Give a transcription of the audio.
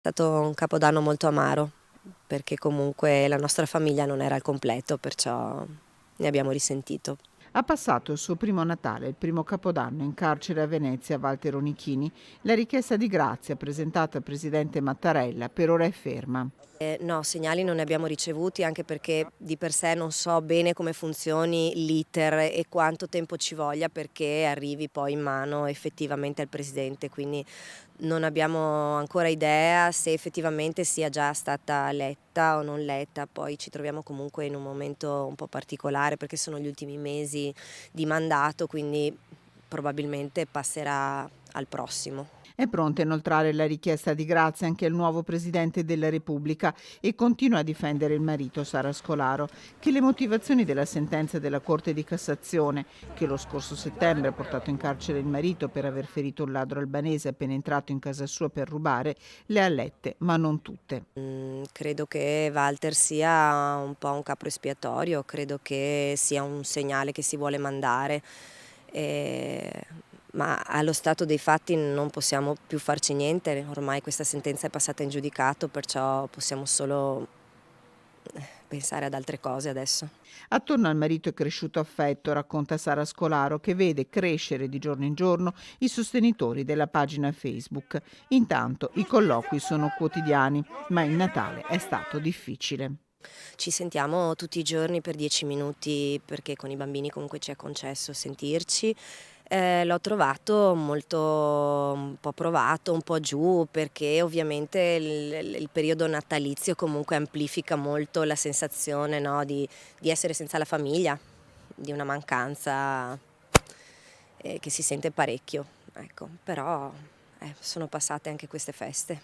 È stato un capodanno molto amaro, perché comunque la nostra famiglia non era al completo, perciò ne abbiamo risentito. Ha passato il suo primo Natale, il primo Capodanno, in carcere a Venezia, Walter Onichini. La richiesta di grazia presentata al presidente Mattarella per ora è ferma. No, segnali non ne abbiamo ricevuti, anche perché di per sé non so bene come funzioni l'iter e quanto tempo ci voglia perché arrivi poi in mano effettivamente al presidente, quindi non abbiamo ancora idea se effettivamente sia già stata letta o non letta. Poi ci troviamo comunque in un momento un po' particolare perché sono gli ultimi mesi di mandato, quindi probabilmente passerà al prossimo. È pronta a inoltrare la richiesta di grazia anche il nuovo presidente della Repubblica e continua a difendere il marito Sara Scolaro, che le motivazioni della sentenza della Corte di Cassazione, che lo scorso settembre ha portato in carcere il marito per aver ferito un ladro albanese appena entrato in casa sua per rubare, le ha lette, ma non tutte. Credo che Walter sia un po' un capro espiatorio, credo che sia un segnale che si vuole mandare, ehm, ma allo stato dei fatti non possiamo più farci niente, ormai questa sentenza è passata in giudicato, perciò possiamo solo pensare ad altre cose adesso. Attorno al marito è cresciuto affetto, racconta Sara Scolaro, che vede crescere di giorno in giorno i sostenitori della pagina Facebook. Intanto i colloqui sono quotidiani, ma il Natale è stato difficile. Ci sentiamo tutti i giorni per 10 minuti perché con i bambini comunque ci è concesso sentirci. L'ho trovato molto un po' provato, un po' giù, perché ovviamente il periodo natalizio comunque amplifica molto la sensazione, no, di essere senza la famiglia, di una mancanza che si sente parecchio, ecco. Però sono passate anche queste feste.